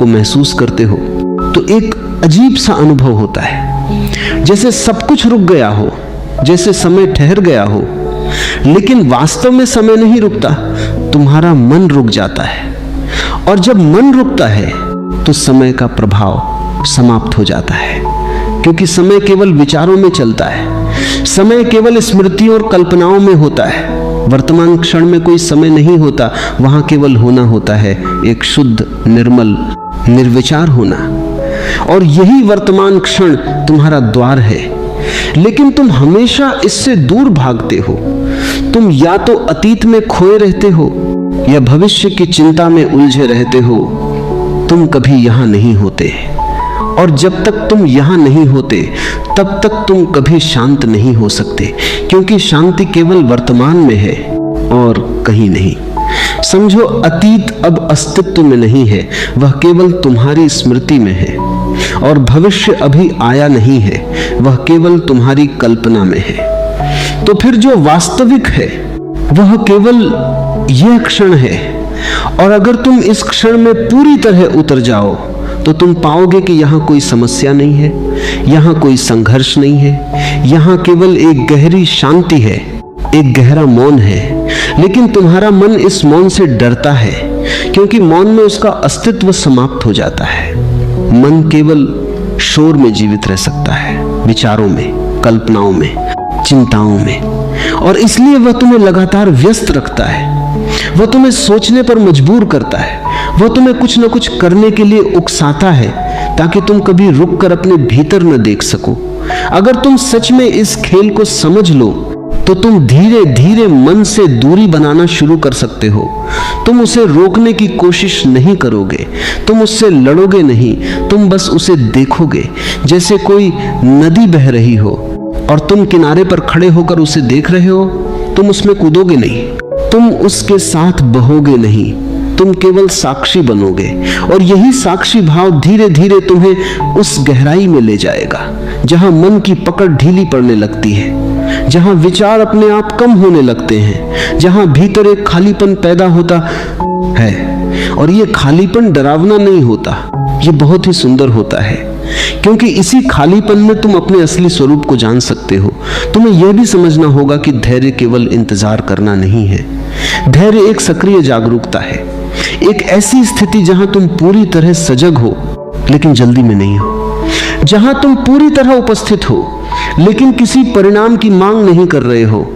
को महसूस करते हो तो एक अजीब सा अनुभव होता है, जैसे सब कुछ रुक गया हो, जैसे समय ठहर गया हो। लेकिन वास्तव में समय नहीं रुकता, तुम्हारा मन रुक जाता है। और जब मन रुकता है तो समय का प्रभाव समाप्त हो जाता है, क्योंकि समय केवल विचारों में चलता है, समय केवल स्मृतियों और कल्पनाओं में होता है। वर्तमान क्षण में कोई समय नहीं होता, वहां केवल होना होता है, एक शुद्ध निर्मल निर्विचार होना। और यही वर्तमान क्षण तुम्हारा द्वार है। लेकिन तुम हमेशा इससे दूर भागते हो। तुम या तो अतीत में खोए रहते हो या भविष्य की चिंता में उलझे रहते हो। तुम कभी यहां नहीं होते, और जब तक तुम यहां नहीं होते तब तक तुम कभी शांत नहीं हो सकते, क्योंकि शांति केवल वर्तमान में है और कहीं नहीं। समझो, अतीत अब अस्तित्व में नहीं है, वह केवल तुम्हारी स्मृति में है। और भविष्य अभी आया नहीं है, वह केवल तुम्हारी कल्पना में है। तो फिर जो वास्तविक है वह केवल यह क्षण है। और अगर तुम इस क्षण में पूरी तरह उतर जाओ तो तुम पाओगे कि यहाँ कोई समस्या नहीं है, यहाँ कोई संघर्ष नहीं है, यहाँ केवल एक गहरी शांति है, एक गहरा मौन है। लेकिन तुम्हारा मन इस मौन से डरता है, क्योंकि मौन में उसका अस्तित्व समाप्त हो जाता है। मन केवल शोर में जीवित रह सकता है, विचारों में, कल्पनाओं में, चिंताओं में। और इसलिए वह तुम्हें लगातार व्यस्त रखता है, वह तुम्हें सोचने पर मजबूर करता है, वह तुम्हें कुछ न कुछ करने के लिए उकसाता है, ताकि तुम कभी रुक कर अपने भीतर न देख सको। अगर तुम सच में इस खेल को समझ लो तो तुम धीरे धीरे मन से दूरी बनाना शुरू कर सकते हो। तुम उसे रोकने की कोशिश नहीं करोगे, तुम उससे लड़ोगे नहीं, तुम बस उसे देखोगे, जैसे कोई नदी बह रही हो और तुम किनारे पर खड़े होकर उसे देख रहे हो। तुम उसमें कूदोगे नहीं, तुम उसके साथ बहोगे नहीं, तुम केवल साक्षी बनोगे। और यही साक्षी भाव धीरे धीरे तुम्हें उस गहराई में ले जाएगा जहां मन की पकड़ ढीली पड़ने लगती है, जहां विचार अपने आप कम होने लगते हैं, जहां भीतर एक खालीपन पैदा होता है। और ये खालीपन डरावना नहीं होता, ये बहुत ही सुंदर होता है, क्योंकि इसी खालीपन में तुम अपने असली स्वरूप को जान सकते हो। तुम्हें यह भी समझना होगा कि धैर्य केवल इंतजार करना नहीं है। धैर्य एक सक्रिय जागरूकता है, एक ऐसी स्थिति जहां तुम पूरी तरह सजग हो लेकिन जल्दी में नहीं हो, जहां तुम पूरी तरह उपस्थित हो लेकिन किसी परिणाम की मांग नहीं कर रहे हो।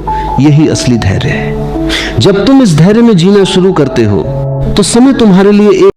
यही असली धैर्य है। जब तुम इस धैर्य में जीना शुरू करते हो तो समय तुम्हारे लिए एक